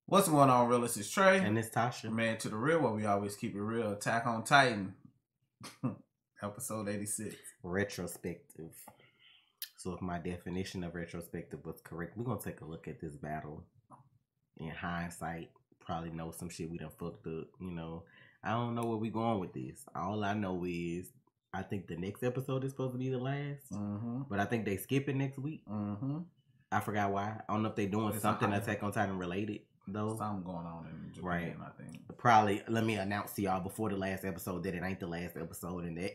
What's going on, real? This is Trey. And it's Tasha. Man to the real, where we always keep it real. Attack on Titan. Episode 86. Retrospective. So if my definition of retrospective was correct, we're going to take a look at this battle. In hindsight, probably know some shit we done fucked up. You know, I don't know where we going with this. All I know is I think the next episode is supposed to be the last. But I think they skip it next week. I forgot why. I don't know if they doing something Attack on Titan related. Though something going on in Japan, right? I think probably. Let me announce to y'all before the last episode that it ain't the last episode, and that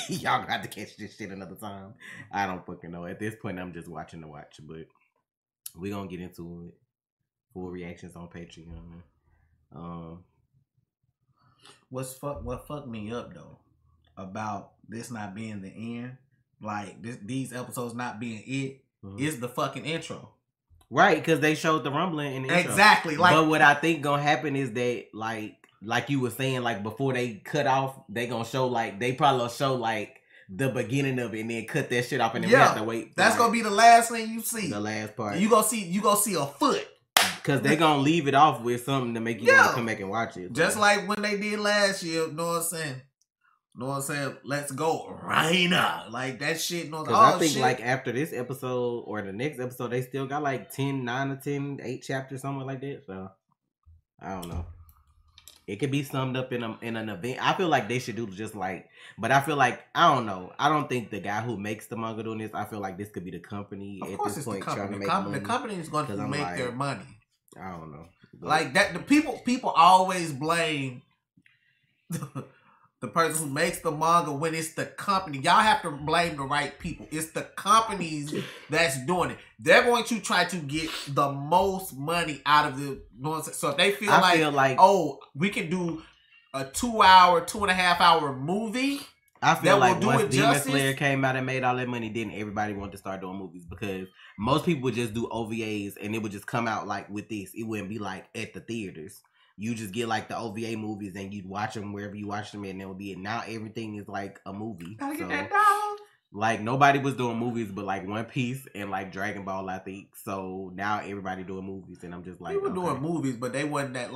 y'all got to catch this shit another time. I don't fucking know. At this point, I'm just watching to watch, but we gonna get into it. Full reactions on Patreon. What fucked me up though about this not being the end, like these episodes not being it, is the fucking intro. Right, because they showed the rumbling in the intro. Exactly. Like, but what I think gonna happen is that, like you were saying, like before they cut off, they gonna show they probably gonna show the beginning of it and then cut that shit off, and then we have to wait. That's gonna be the last thing you see. The last part. You gonna see a foot. Because they gonna leave it off with something to make you want to come back and watch it. Just like when they did last year. You know what I'm saying? Know what I'm saying? Let's go right now. Like that shit. Because I think after this episode or the next episode, they still got 9 or 10, 8 chapters, something like that. So I don't know. It could be summed up in an event. I feel like they should do just but I feel like, I don't know. I don't think the guy who makes the manga doing this, I feel like this could be the company at this point trying to make money. The company is going to make their money. I don't know. But that, the people always blame the person who makes the manga when it's the company. Y'all have to blame the right people. It's the companies that's doing it. They're going to try to get the most money out of the. So if they feel like, oh, we can do a 2.5 hour movie. I feel like once Demon Slayer came out and made all that money, then everybody wanted to start doing movies, because most people would just do OVAs and it would just come out with this. It wouldn't be at the theaters. You just get the OVA movies and you'd watch them wherever you watch them, and it would be. Now everything is a movie. Gotta get that dog. Nobody was doing movies but One Piece and Dragon Ball, I think. So now everybody doing movies, and I'm just they were doing movies, but they wasn't that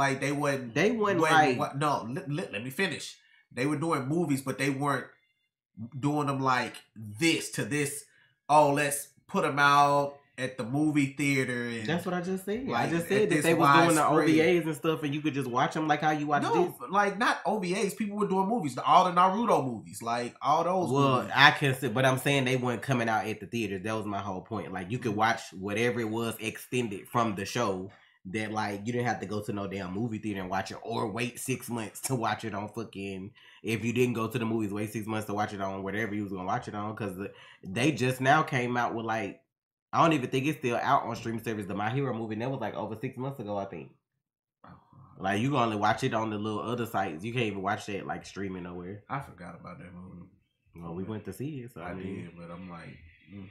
no. Let me finish. They were doing movies, but they weren't doing them this to this. Oh, let's put them out at the movie theater. And that's what I just said. I just said that they was doing the OVAs and stuff, and you could just watch them how you watch this. Not OVAs. People were doing movies. All the Naruto movies. All those movies. I can see, but I'm saying they weren't coming out at the theater. That was my whole point. You could watch whatever it was extended from the show. That you didn't have to go to no damn movie theater and watch it, or wait 6 months to watch it on fucking. If you didn't go to the movies, wait 6 months to watch it on whatever you was gonna watch it on, because they just now came out with I don't even think it's still out on streaming service. The My Hero movie, and that was over 6 months ago, I think. You can only watch it on the little other sites. You can't even watch that streaming nowhere. I forgot about that movie. Well, we went to see it, so I did, but I'm it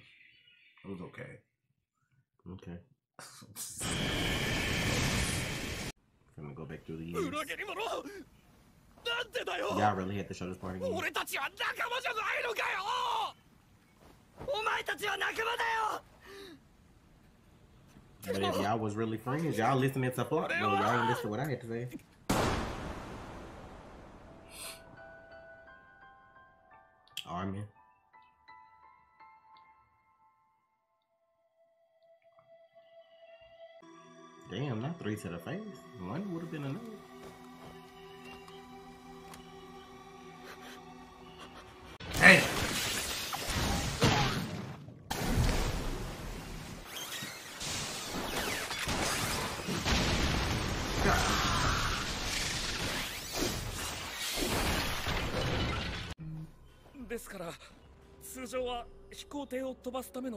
was okay. Okay. I'm gonna go back through the years. Y'all really had to show this part again. But if y'all was really friends, y'all listening to Flock, but y'all ain't listen to what I had to say. Armin. Damn, not 3 to the face. 1 would have been enough. Hey!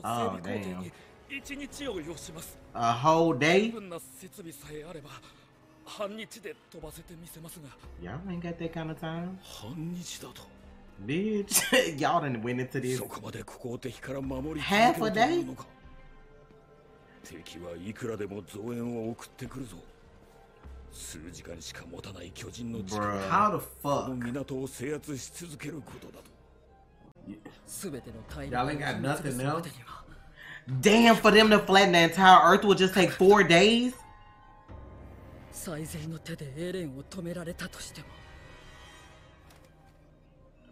Oh, damn. A whole day? Y'all ain't got that kind of time. Bitch, y'all done went into this half a day? Bruh, how the fuck? Y'all ain't got nothing else? Damn, for them to flatten the entire earth will just take 4 days? 最善の手でエレンを止められたとしても、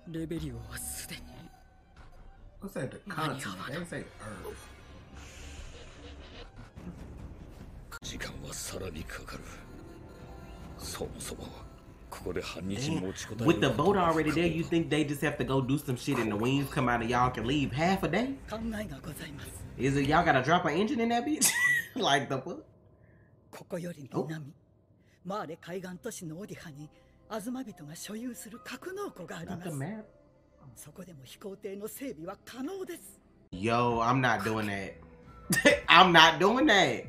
レベリオはすでに。What's that? The continent? They say Earth. 時間はさらにかかる。そもそもここで半日持ちこたえる。 With the boat already there, you think they just have to go do some shit and the winds come out and y'all can leave half a day? 考えがございます。 Is it y'all gotta drop an engine in that bitch? Like the fuck? ここより南、マーレ海岸都市のオディハにアズマ人が所有する格納庫があります。そこでも飛行艇の整備は可能です。 Yo, I'm not doing that. I'm not doing that.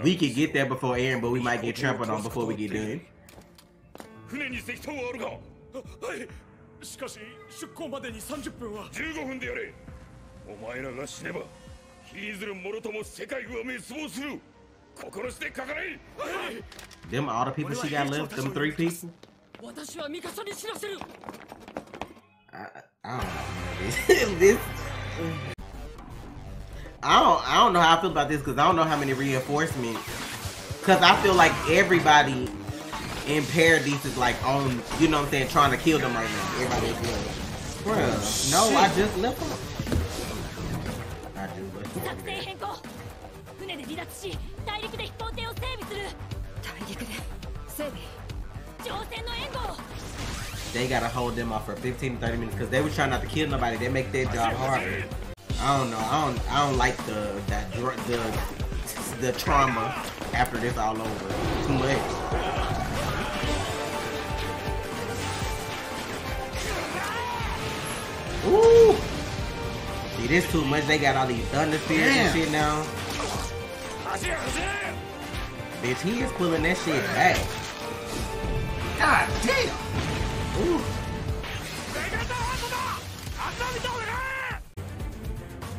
We could get there before Aaron, but we might get trampled on before we get done. 船に石灯はあるか？はい。しかし出港までに30分は。15分でやれ。お前らが死ねば、引きずるもろとも世界は滅亡する。心してかかれ。はい。 Them all the people she got left, them 3 people. 私はミカサに知らせる。I don't know. This. I don't know how I feel about this because I don't know how many reinforcements. Because I feel like everybody in Paradise is like on, you know what I'm saying, trying to kill them right now. Everybody is good. Bruh, no, I just left them. I just left them. 作戦変更。船で離脱し、大陸で飛行艇を整備する。大陸で整備。乗船の援護。 They gotta hold them off for 15 to 30 minutes because they were trying not to kill nobody. They make their job harder. I don't know. I don't like the trauma after this all over. Too much. Ooh. See, this too much. They got all these thunder spheres and shit now. Bitch, he is pulling that shit back. God damn. Ooh.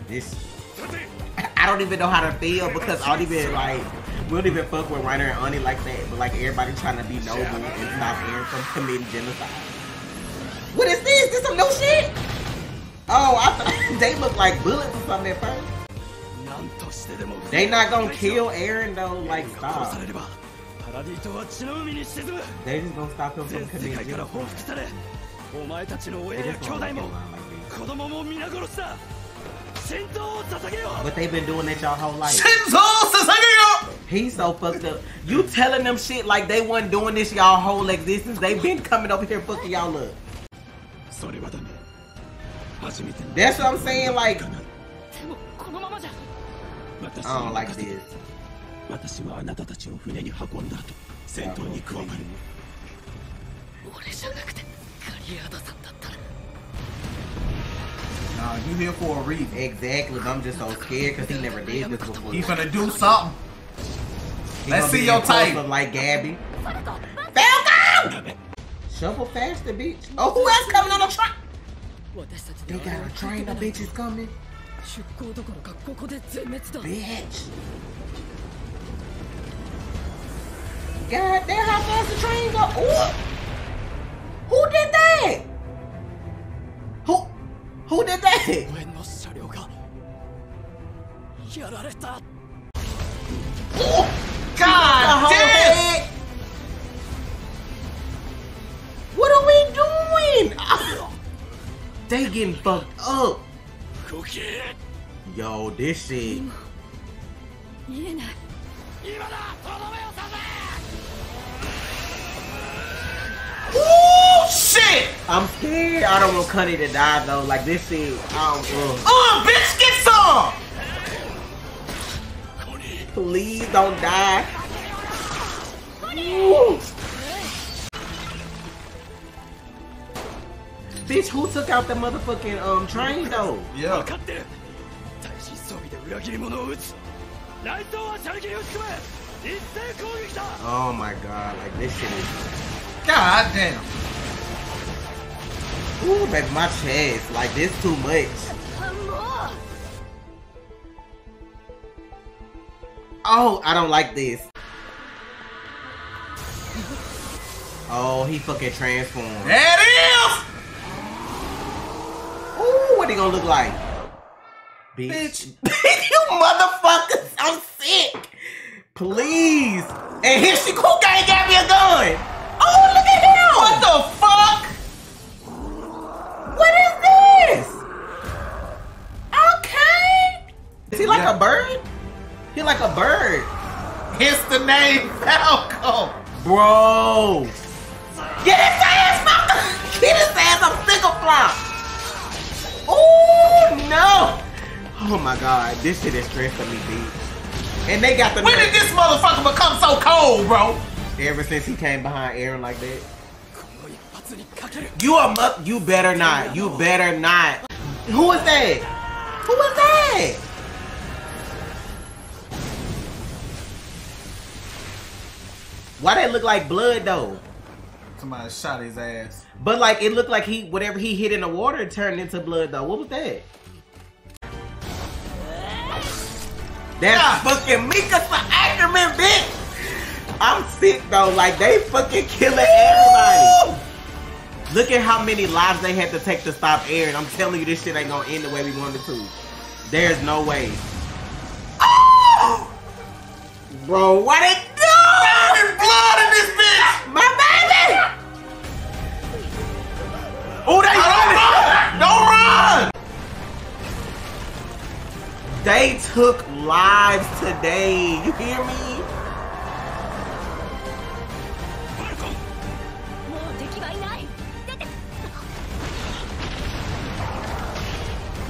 This, I don't even know how to feel because I don't even like, we don't even fuck with Reiner and Ani like that, but like everybody trying to be noble and stop Aaron from committing genocide. What is this? This some new shit? Oh, I thought they look like bullets or something at first. They not gonna kill Aaron though, like stop. They just gonna stop him from committing genocide. But they've been doing that y'all whole life. He's so fucked up. You telling them shit like they wasn't doing this y'all whole existence. They been coming over here fucking y'all up. That's what I'm saying, like, I don't like this. Nah, you here for a reason. Exactly, but I'm just so scared because he never did this before. He finna do something. Let's see your type. Like Gabby. Falcon! Shovel faster, bitch. Oh, who else coming on the truck? They got a train of bitches coming. Bitch. God damn, how fast the train go? Ooh. Who did that? Who did that? Ooh. God damn! What are we doing? They getting fucked up. Yo, this shit. Ooh, shit! I'm scared. I don't want Cunny to die though. Like this shit. Bitch, get some! Please don't die. Ooh. Bitch, who took out the motherfucking train though? Yeah. Oh my god, like this shit is. God damn. Ooh, baby, my chest. Like this too much. Oh, I don't like this. Oh, he fucking transformed. There it is! Ooh, what he gonna look like? Bitch. You motherfuckers, I'm sick. Please. And here she cool gang got me a gun. Oh, look at him! What the fuck? What is this? Okay. Is he like a bird? He like a bird. Hence the name Falco. Bro. Get his ass, Falco. Get his ass a single flop. Oh, no. Oh my God. This shit is stressing me, bitch. And they got the When did this motherfucker become so cold, bro? Ever since he came behind Aaron like that. You better not. You better not. Who is that? Who is that? Why that look like blood though? Somebody shot his ass. But like it looked like whatever he hit in the water turned into blood though. What was that? That's fucking Mika Ackerman, bitch. I'm sick though. Like they fucking killing everybody. Look at how many lives they had to take to stop Aaron. I'm telling you, this shit ain't gonna end the way we wanted to. There's no way. Oh! Bro, what it do? There's blood in this bitch. My baby. Oh, they don't run! They took lives today. You hear me?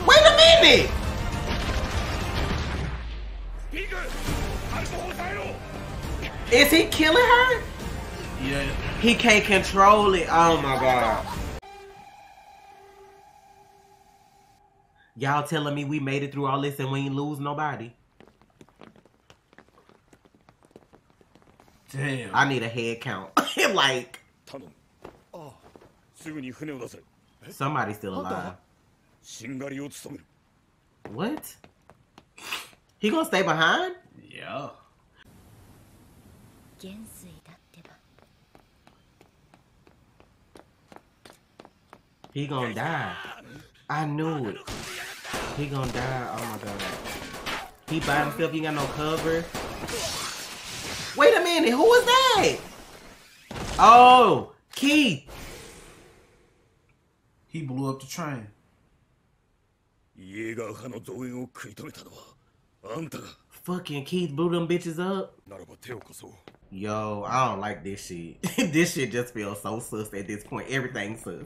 Wait a minute! Is he killing her? Yeah. He can't control it. Oh my God. Y'all telling me we made it through all this and we ain't lose nobody? Damn. I need a head count. Like, somebody's still alive. What? He gonna stay behind? Yeah. He gonna die. I knew it. He gonna die. Oh my God. He by himself. He got no cover. Wait a minute. Who was that? Oh, Keith. He blew up the train. Fucking Keith blew them bitches up. Yo, I don't like this shit. This shit just feels so sus at this point. Everything's sus.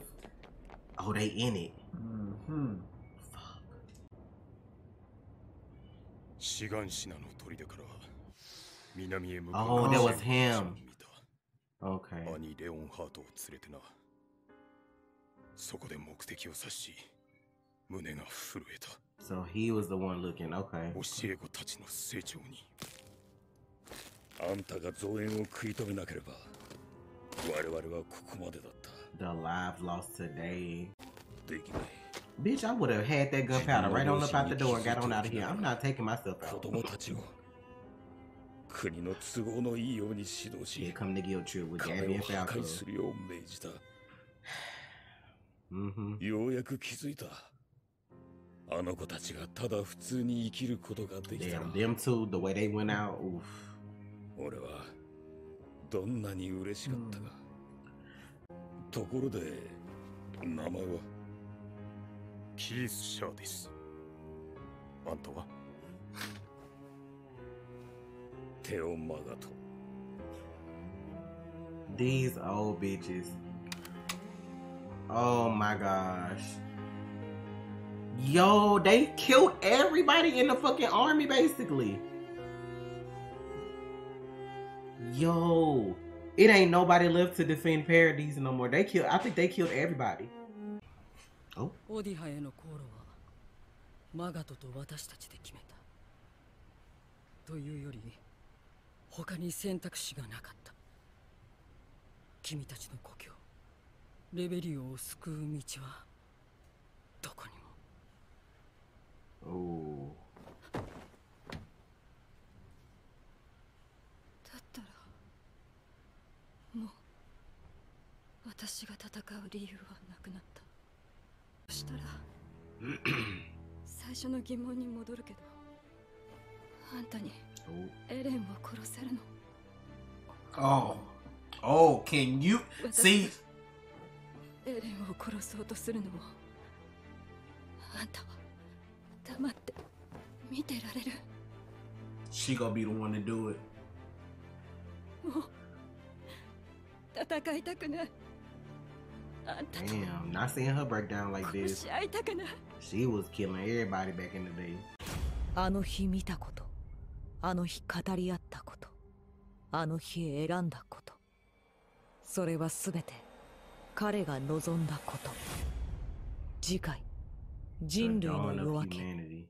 Oh, they in it. Mm-hmm. Fuck. Oh, that was him. Okay. So he was the one looking. Okay. The lives lost today. Bitch, I would have had that gunpowder right on up out the door and got on out of here. I'm not taking myself out. Here come the guilt trip with Gabby and Falco. Damn, them two, the way they went out, oof. These old bitches. Oh my gosh. Yo, they killed everybody in the fucking army basically. Yo, it ain't nobody left to defend Paradise no more. I think they killed everybody. Oh. オディハへの航路はマガトと私たちで決めた。というより他に選択肢がなかった。君たちの故郷レベリオを救う道はどこにも。お。だったらもう私が戦う理由はなくなった。そしたら最初の疑問に戻るけど、あんたにエレンを殺せるの Oh, can you see? エレンを殺そうとするのをあんたは黙って見てられる。 She gonna be the one to do it. もう戦いたくない。あんたと Damn, not seeing her break down like 殺 this. し合いたくない。 She was killing everybody back in the day. あの日見たこと、あの日語り合ったこと、あの日選んだこと、それはすべて彼が望んだこと。次回、人類の The dawn 夜 of 明け。 humanity.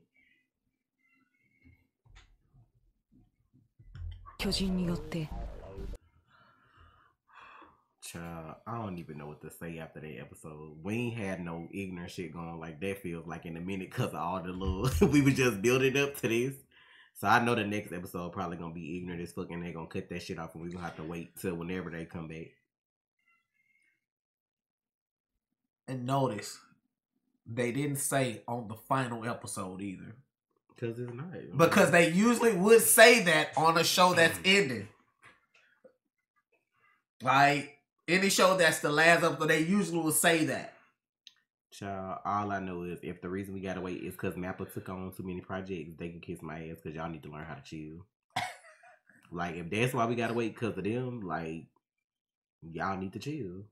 巨人によって Child, I don't even know what to say after that episode. We ain't had no ignorant shit going like that. Feels like in a minute because of all the little we were just building up to this. So I know the next episode probably gonna be ignorant as fuck and they're gonna cut that shit off and we gonna have to wait till whenever they come back. And notice, they didn't say on the final episode either. Because it's not. Because they usually would say that on a show that's ending. Like, any show that's the last episode, they usually will say that. Child, all I know is if the reason we gotta wait is because Mappa took on too many projects, they can kiss my ass because y'all need to learn how to chill. Like, if that's why we gotta wait because of them, like, y'all need to chill.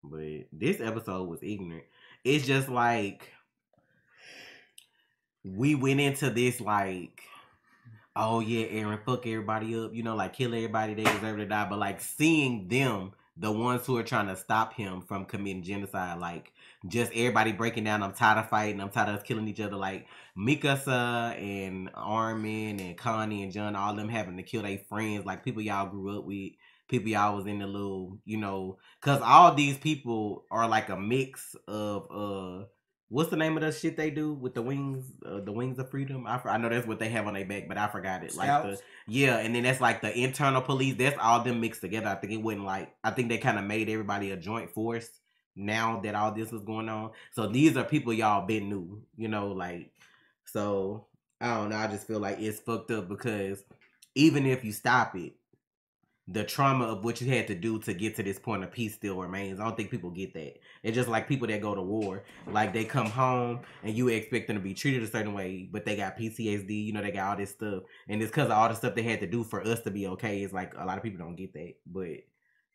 But this episode was ignorant. It's just like we went into this like, oh yeah, Aaron, fuck everybody up, you know, like kill everybody, they deserve to die. But like seeing them, the ones who are trying to stop him from committing genocide, like just everybody breaking down, I'm tired of fighting, I'm tired of us killing each other, like Mikasa and Armin and Connie and John, all them having to kill their friends, like people y'all grew up with, people y'all was in the little, you know, because all these people are like a mix of what's the name of the shit they do with the wings of freedom? I know that's what they have on their back, but I forgot it. Scouts? Like and then that's like the internal police. That's all them mixed together. I think it wasn't like, I think they kind of made everybody a joint force now that all this was going on. So these are people y'all been knew, you know, like, so I don't know. I just feel like it's fucked up because even if you stop it, the trauma of what you had to do to get to this point of peace still remains. I don't think people get that. It's just like people that go to war. Like, they come home and you expect them to be treated a certain way, but they got PTSD, you know, they got all this stuff. And it's because of all the stuff they had to do for us to be okay. It's like, a lot of people don't get that. But,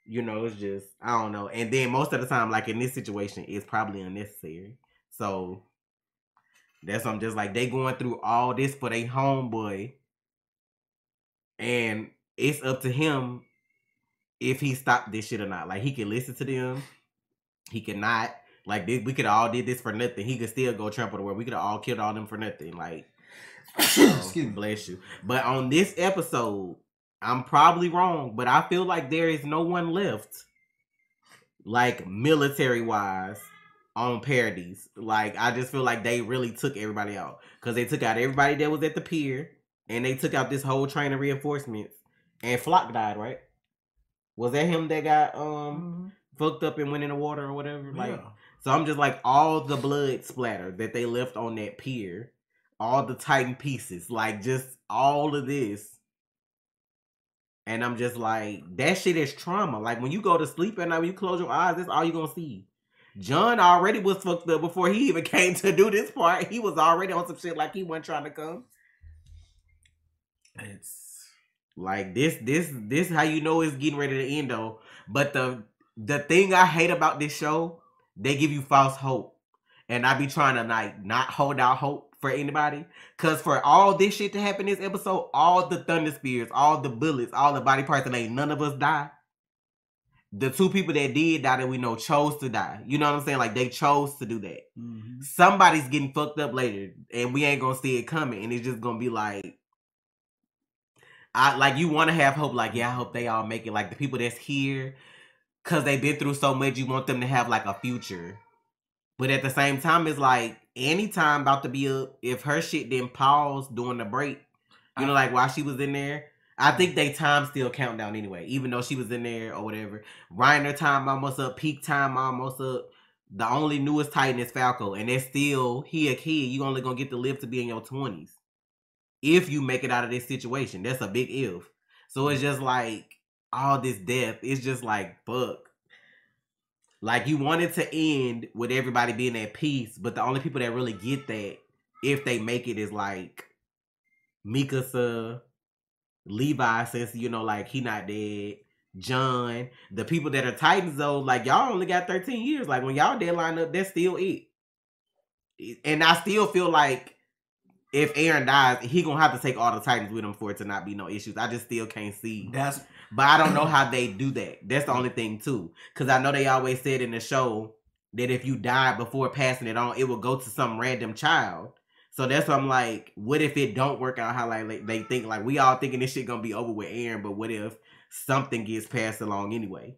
you know, it's just, I don't know. And then most of the time, like in this situation, it's probably unnecessary. So, that's what I'm just like, they going through all this for their homeboy. And it's up to him if he stopped this shit or not. Like, he can listen to them. He cannot. Like, we could have all did this for nothing. He could still go trample the world. We could have all killed all them for nothing. Like, excuse me, bless you. But on this episode, I'm probably wrong, but I feel like there is no one left, like, military-wise, on Paradise. Like, I just feel like they really took everybody out. Because they took out everybody that was at the pier, and they took out this whole train of reinforcements. And Flock died, right? Was that him that got fucked up and went in the water or whatever? Like, Yeah. so I'm just like, all the blood splatter that they left on that pier, all the Titan pieces, like just all of this. And I'm just like, that shit is trauma. Like, when you go to sleep at night, when you close your eyes, that's all you're gonna see. John already was fucked up before he even came to do this part. He was already on some shit like he wasn't trying to come. It's like this how you know it's getting ready to end though. But the thing I hate about this show, they give you false hope. And I be trying to like not hold out hope for anybody. Cause for all this shit to happen in this episode, all the thunder spears, all the bullets, all the body parts, and ain't none of us die. The two people that did die that we know chose to die. You know what I'm saying? Like, they chose to do that. Mm-hmm. Somebody's getting fucked up later, and we ain't gonna see it coming. And it's just gonna be like, you want to have hope, like, yeah, I hope they all make it. Like, the people that's here, because they've been through so much, you want them to have, like, a future. But at the same time, it's like, anytime about to be up, if her shit didn't pause during the break, you know, like, while she was in there, I think they time still count down anyway, even though she was in there or whatever. Reiner time almost up, peak time almost up. The only newest Titan is Falco, and that's still, he a kid. You only gonna get to live to be in your 20s. If you make it out of this situation. That's a big if. So it's just like, all this death. It's just like, fuck. Like, you want it to end with everybody being at peace, but the only people that really get that, if they make it, is like Mikasa, Levi, since, you know, like, he not dead, John. The people that are Titans, though, like, y'all only got 13 years. Like, when y'all deadline up, that's still it. And I still feel like if Eren dies, he gonna have to take all the Titans with him for it to not be no issues. I just still can't see. But I don't know how they do that. That's the only thing, too. Because I know they always said in the show that if you died before passing it on, it will go to some random child. So that's why I'm like, what if it don't work out how like they think? Like, we all thinking this shit gonna be over with Eren, but what if something gets passed along anyway?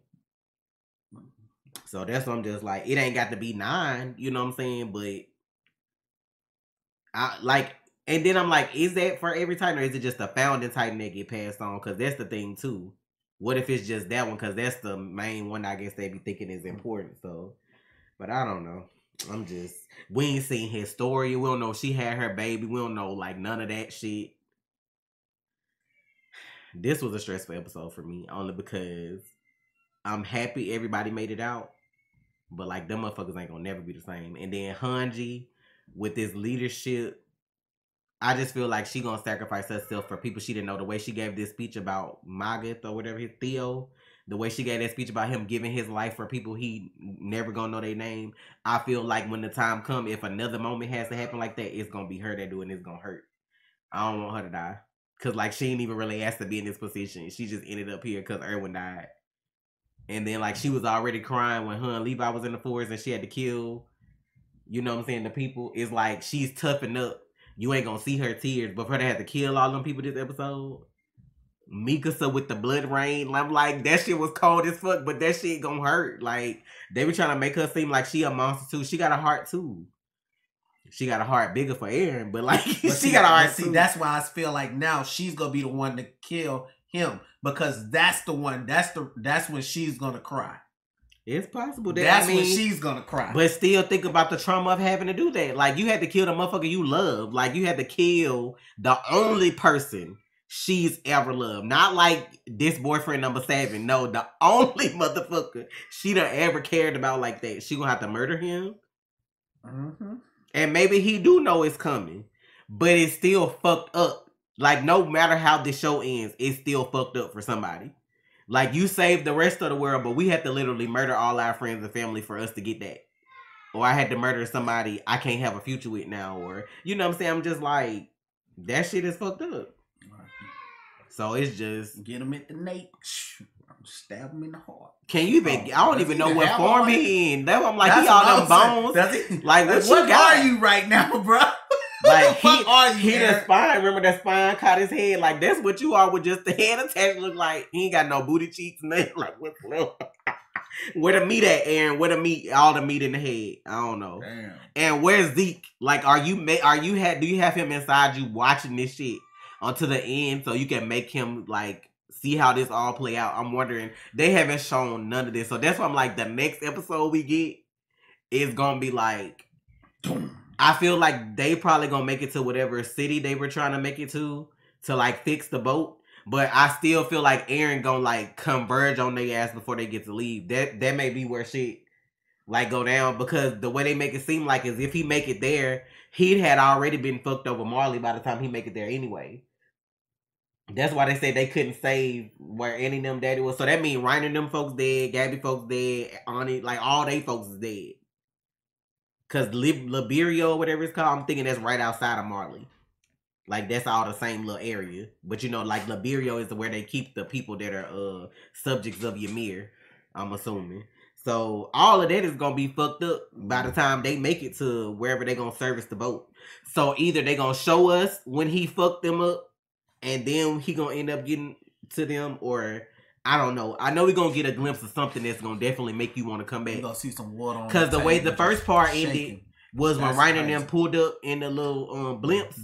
So that's what I'm just like, it ain't got to be 9, you know what I'm saying? But I like, and then I'm like, is that for every Titan, or is it just the founding Titan that get passed on? Because that's the thing too. What if it's just that one? Because that's the main one I guess they be thinking is important. So, but I don't know. We ain't seen his story. We don't know if she had her baby. We don't know like none of that shit. This was a stressful episode for me, only because I'm happy everybody made it out. But like, them motherfuckers ain't gonna never be the same. And then Hanji, with his leadership, I just feel like she gonna sacrifice herself for people she didn't know. The way she gave this speech about Magath or whatever, his Theo, the way she gave that speech about him giving his life for people he never gonna know their name. I feel like when the time come, if another moment has to happen like that, it's gonna be her that do it and it's gonna hurt. I don't want her to die. Cause like, she ain't even really asked to be in this position. She just ended up here cause Erwin died. And then like, she was already crying when her and Levi was in the forest and she had to kill, you know what I'm saying, the people. It's like, she's toughened up. You ain't gonna see her tears, but for her to have to kill all them people this episode, Mikasa with the blood rain, I'm like, that shit was cold as fuck, but that shit gonna hurt. Like, they were trying to make her seem like she a monster too. She got a heart too. She got a heart bigger for Eren, but like, she got a heart too. That's why I feel like now she's gonna be the one to kill him, because that's the one. That's when she's gonna cry. It's possible that when she's gonna cry. But still think about the trauma of having to do that. Like, you had to kill the motherfucker you love. Like, you had to kill the only person she's ever loved. Not like this boyfriend number 7. No, the only motherfucker she done ever cared about like that. She gonna have to murder him. Mm-hmm. And maybe he do know it's coming. But it's still fucked up. Like, no matter how the show ends, it's still fucked up for somebody. Like, you saved the rest of the world, but we had to literally murder all our friends and family for us to get that. Or I had to murder somebody I can't have a future with now. Or, you know what I'm saying? I'm just like, that shit is fucked up. So it's just... Get him at the nape. Stab him in the heart. Can you even... I don't even know what form he in. That's why I'm like, he all them bones. Like, what are you right now, bro? Like, he the spine. Remember that spine caught his head? Like, that's what you are with just the head attached. Look like he ain't got no booty cheeks. Nothing. Like, what's where the meat at, Eren? Where the meat? All the meat in the head. I don't know. Damn. And where's Zeke? Like, do you have him inside you watching this shit until the end so you can make him like see how this all play out? I'm wondering. They haven't shown none of this, so that's why I'm like, the next episode we get is gonna be like. I feel like they probably gonna make it to whatever city they were trying to make it to like fix the boat. But I still feel like Eren gonna like converge on their ass before they get to leave. That may be where shit like go down, because the way they make it seem like is if he make it there, he had already been fucked over Marley by the time he make it there anyway. That's why they said they couldn't save where any of them daddy was. So that means Reiner and them folks dead, Gabby folks dead, Ani, like all they folks is dead. Cause Liberia or whatever it's called, I'm thinking that's right outside of Marley. Like, that's all the same little area. But you know, like, Liberia is where they keep the people that are subjects of Ymir, I'm assuming. So all of that is gonna be fucked up by the time they make it to wherever they gonna service the boat. So either they gonna show us when he fucked them up, and then he gonna end up getting to them, or I don't know. I know we're gonna get a glimpse of something that's gonna definitely make you want to come back. You're gonna see some water on. Because the way the first part ended was when Reiner and them pulled up in the little blimps,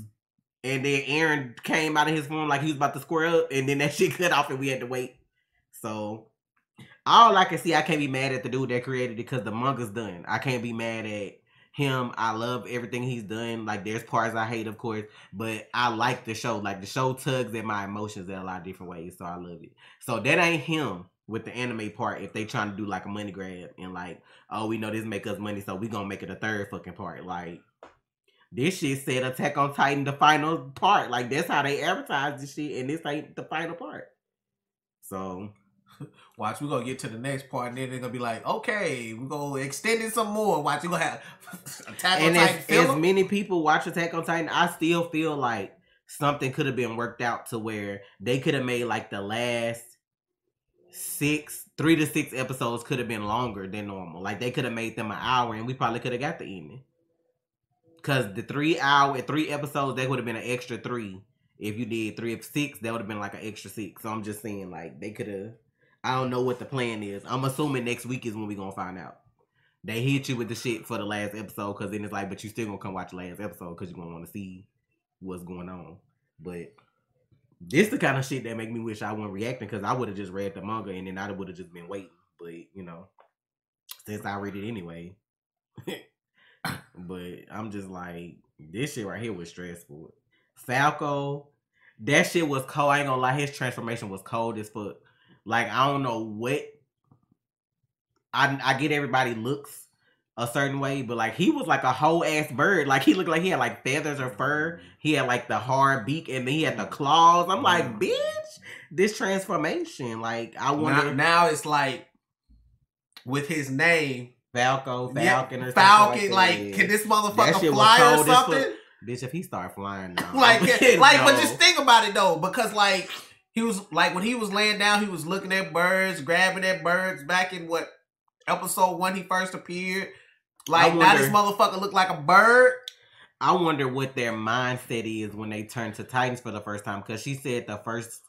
and then Eren came out of his form like he was about to square up, and then that shit cut off and we had to wait. So all I can see, I can't be mad at the dude that created it because the manga's done. I can't be mad at him. I love everything he's done. Like, there's parts I hate, of course, but I like the show. Like, the show tugs at my emotions in a lot of different ways, so I love it. So that ain't him with the anime part. If they trying to do like a money grab and like, oh, we know this make us money, so we gonna make it a third fucking part. Like, this shit said Attack on Titan the final part. Like, that's how they advertise this shit, and this ain't the final part. So watch, we're gonna get to the next part, and then they're gonna be like, okay, we're gonna extend it some more. Watch, you're gonna have Attack on Titan filler. As many people watch Attack on Titan, I still feel like something could have been worked out to where they could have made like the last 3 to 6 episodes could have been longer than normal. Like, they could have made them an hour, and we probably could have got the ending. Cause the 3 episodes, that would have been an extra 3. If you did 3 of 6, that would have been like an extra 6. So I'm just saying, like, they could have. I don't know what the plan is. I'm assuming next week is when we gonna find out. They hit you with the shit for the last episode, cause then it's like, but you still gonna come watch the last episode, cause you gonna want to see what's going on. But this the kind of shit that make me wish I wasn't reacting, cause I would have just read the manga and then I would have just been waiting. But you know, since I read it anyway. But I'm just like, this shit right here was stressful. Falco, that shit was cold. I ain't gonna lie, his transformation was cold as fuck. Like, I don't know what. I get everybody looks a certain way, but like, he was like a whole ass bird. Like, he looked like he had like feathers or fur. He had like the hard beak, and then he had the claws. I'm like, bitch, this transformation. Like, I wonder. Now it's like, with his name, Falcon, Falcon, like, can this motherfucker fly or something? Bitch, if he start flying now, but just think about it though, because like, he was like, when he was laying down, he was looking at birds, grabbing at birds. Back in what episode 1 he first appeared. Like, now this motherfucker look like a bird. I wonder what their mindset is when they turn to Titans for the first time, because she said the first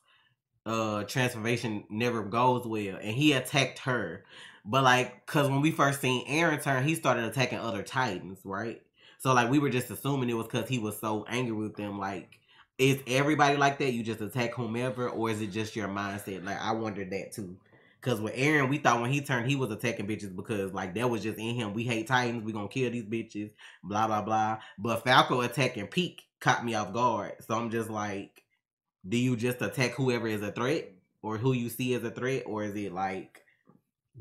transformation never goes well, and he attacked her. But like, cause when we first seen Eren turn, he started attacking other Titans, right? So like, we were just assuming it was cause he was so angry with them. Like, is everybody like that? You just attack whomever, or is it just your mindset? Like, I wondered that too. Cause with Eren, we thought when he turned, he was attacking bitches because like, that was just in him. We hate Titans, we gonna kill these bitches, blah blah blah. But Falco attacking Peak caught me off guard. So I'm just like, do you just attack whoever is a threat, or who you see as a threat, or is it like,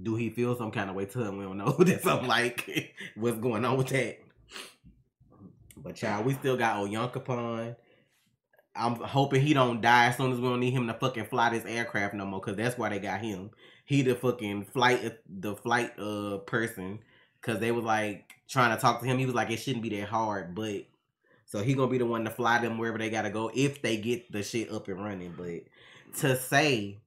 do he feel some kind of way to him? We don't know. That's something like, what's going on with that? But child, we still got Oyankopon. I'm hoping he don't die as soon as we don't need him to fucking fly this aircraft no more, because that's why they got him. He the fucking flight person, because they was like trying to talk to him. He was like, it shouldn't be that hard, but so he gonna be the one to fly them wherever they gotta go if they get the shit up and running. But to say,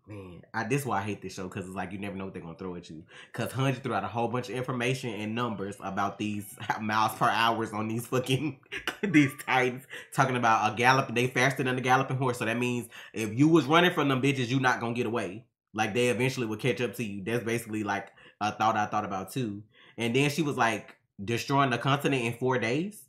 man, this is why I hate this show, because it's like, you never know what they're going to throw at you. Because Hunter threw out a whole bunch of information and numbers about these miles per hour on these fucking, these Titans, talking about a gallop, they faster than a galloping horse. So that means if you was running from them bitches, you not going to get away. Like, they eventually would catch up to you. That's basically like a thought I thought about too. And then she was like, destroying the continent in 4 days.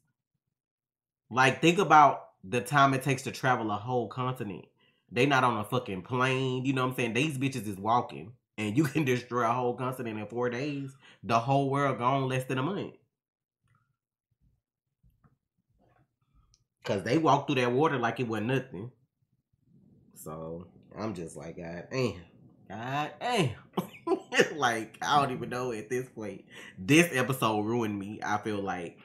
Like, think about the time it takes to travel a whole continent. They not on a fucking plane. You know what I'm saying? These bitches is walking. And you can destroy a whole continent in 4 days. The whole world gone less than a month. Because they walked through that water like it wasn't nothing. So, I'm just like, God damn. God damn. Like, I don't even know at this point. This episode ruined me, I feel like.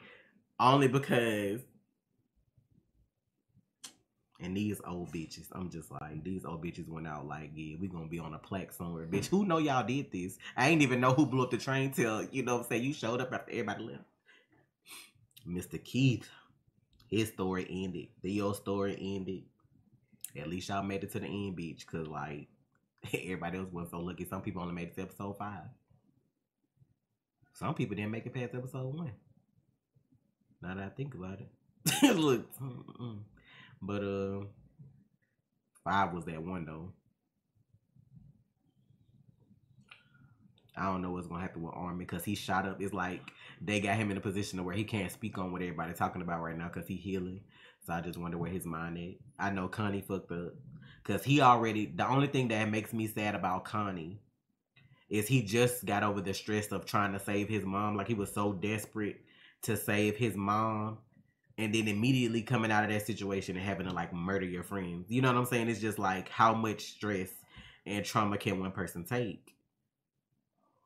Only because... And these old bitches, I'm just like, these old bitches went out like, yeah, we gonna be on a plaque somewhere. Bitch, who know y'all did this? I ain't even know who blew up the train till, you know what I'm saying, you showed up after everybody left. Mr. Keith, his story ended. Theo's story ended. At least y'all made it to the end, bitch. Because, like, everybody else wasn't so lucky. Some people only made it to episode 5. Some people didn't make it past episode 1. Now that I think about it. Look. But 5 was that one though. I don't know what's gonna happen with Armin because he shot up. It's like they got him in a position where he can't speak on what everybody's talking about right now because he's healing. So I just wonder where his mind is. I know Connie fucked up because he already. The only thing that makes me sad about Connie is he just got over the stress of trying to save his mom. Like, he was so desperate to save his mom, and then immediately coming out of that situation and having to like murder your friends. You know what I'm saying? It's just like, how much stress and trauma can one person take?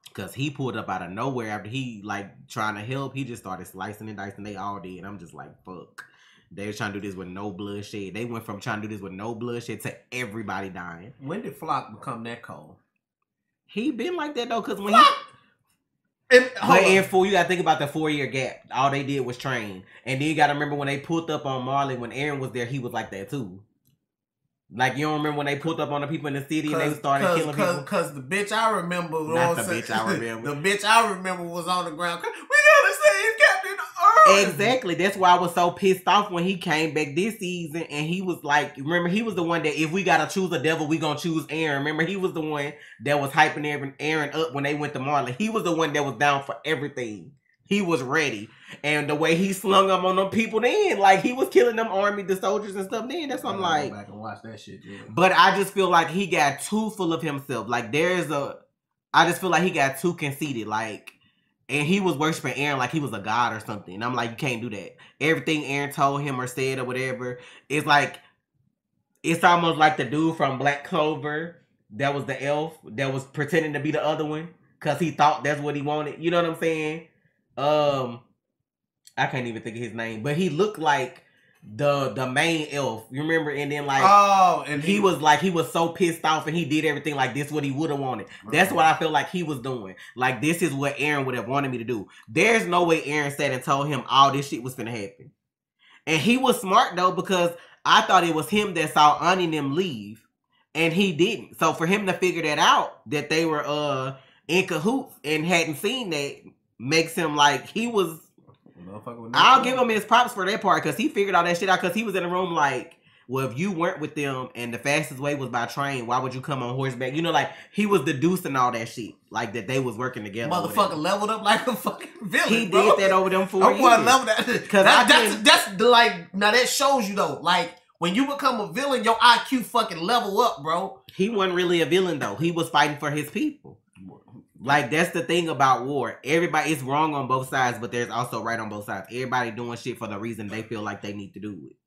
Because he pulled up out of nowhere after he like trying to help. He just started slicing and dicing. They all did. I'm just like, fuck. They were trying to do this with no bloodshed. They went from trying to do this with no bloodshed to everybody dying. When did Flock become that cold? He been like that though, because when Flock! But in four, you gotta think about the 4-year gap. All they did was train, and then you gotta remember when they pulled up on Marley. When Aaron was there, he was like that too. Like, you don't remember when they pulled up on the people in the city and they started killing people? Because the bitch I remember, Not the bitch I remember. The bitch I remember was on the ground. We gotta save Captain Earl. Exactly. That's why I was so pissed off when he came back this season, and he was like, remember, he was the one that if we gotta choose a devil, we gonna choose Aaron. Remember, he was the one that was hyping Aaron up when they went to Marley. He was the one that was down for everything. He was ready. And the way he slung up on them people then, like, he was killing them army, the soldiers and stuff then. That's what I'm like. Go back and watch that shit, yeah. But I just feel like he got too full of himself. Like, I just feel like he got too conceited. Like, and he was worshiping Aaron like he was a god or something. And I'm like, you can't do that. Everything Aaron told him or said or whatever, it's like, it's almost like the dude from Black Clover that was the elf that was pretending to be the other one because he thought that's what he wanted. You know what I'm saying? I can't even think of his name, but he looked like the main elf. You remember? And then like, and he was so pissed off, and he did everything like this what he would have wanted. That's what I feel like he was doing. Like, this is what Aaron would have wanted me to do. There's no way Aaron sat and told him all this shit was finna happen. And he was smart though, because I thought it was him that saw Ani and them leave, and he didn't. So for him to figure that out, that they were in cahoots and hadn't seen that, makes him like he was. I'll give him his props for that part, because he figured all that shit out, because he was in the room like, well, if you weren't with them and the fastest way was by train, why would you come on horseback? You know, like, he was deducing all that shit, like that they was working together. Motherfucker leveled up like a fucking villain. He did that over them 4 years. I want to level that. Because that's the, like, now that shows you though, like, when you become a villain, your IQ fucking level up, bro. He wasn't really a villain though. He was fighting for his people. Like, that's the thing about war. Everybody, it's wrong on both sides, but there's also right on both sides. Everybody doing shit for the reason they feel like they need to do it.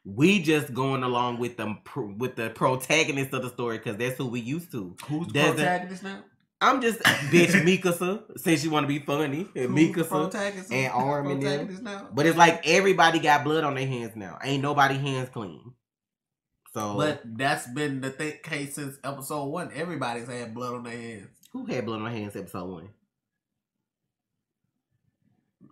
We just going along with the protagonist of the story, because that's who we used to. Who's the protagonist now? I'm just bitch Mikasa, since you want to be funny. And Mikasa and Arm and them. But it's like everybody got blood on their hands now. Ain't nobody hands clean. So, but that's been the case since episode 1. Everybody's had blood on their hands. Who had blood on their hands episode 1?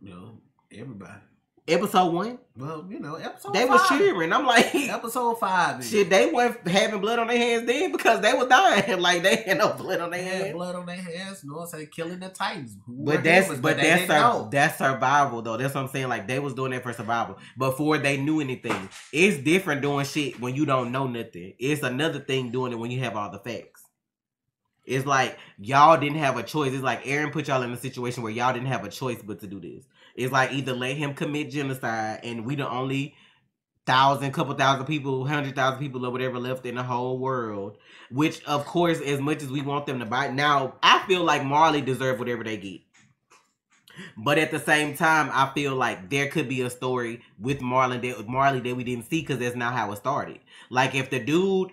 You know, everybody. Episode 1? Well, you know, episode they 5. Was cheering. I'm like, episode 5. Shit, they weren't having blood on their hands then because they was dying. Like, they had no blood on their hands. Blood on their hands. You know what I'm saying? Killing the Titans. That's survival though. That's what I'm saying. Like, they was doing that for survival before they knew anything. It's different doing shit when you don't know nothing. It's another thing doing it when you have all the facts. It's like y'all didn't have a choice. It's like Aaron put y'all in a situation where y'all didn't have a choice but to do this. It's like either let him commit genocide, and we the only couple thousand people, 100,000 people or whatever left in the whole world. Which, of course, as much as we want them to buy, now I feel like Marley deserve whatever they get. But at the same time, I feel like there could be a story with Marley that we didn't see, because that's not how it started. Like, if the dude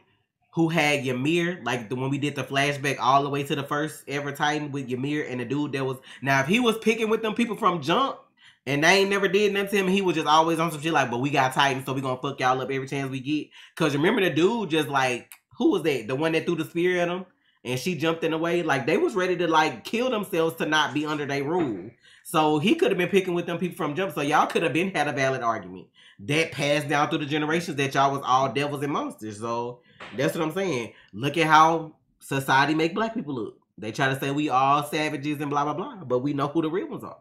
who had Ymir, like the one we did the flashback all the way to the first ever Titan with Ymir, and the dude that was, now if he was picking with them people from Jump and they ain't never did nothing to him, he was just always on some shit like, but we got Titans, so we gonna fuck y'all up every chance we get. Cause remember the dude just like, who was that? The one that threw the spear at him and she jumped in the way? Like, they was ready to like kill themselves to not be under their rule. So he could have been picking with them people from Jump. So y'all could have been had a valid argument that passed down through the generations that y'all was all devils and monsters. So that's what I'm saying. Look at how society make black people look. They try to say we all savages and blah, blah, blah. But we know who the real ones are.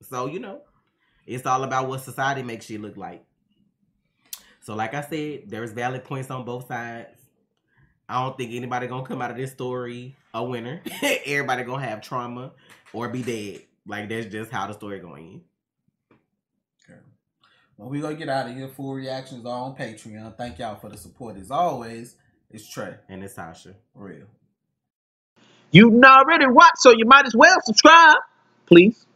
So, you know, it's all about what society makes you look like. So like I said, there's valid points on both sides. I don't think anybody gonna come out of this story a winner. Everybody gonna have trauma or be dead. Like, that's just how the story going. Okay. Well, we gonna get out of here. Full reactions are on Patreon. Thank y'all for the support as always. It's Trey. And it's Tasha. Real. You already watched, so you might as well subscribe, please.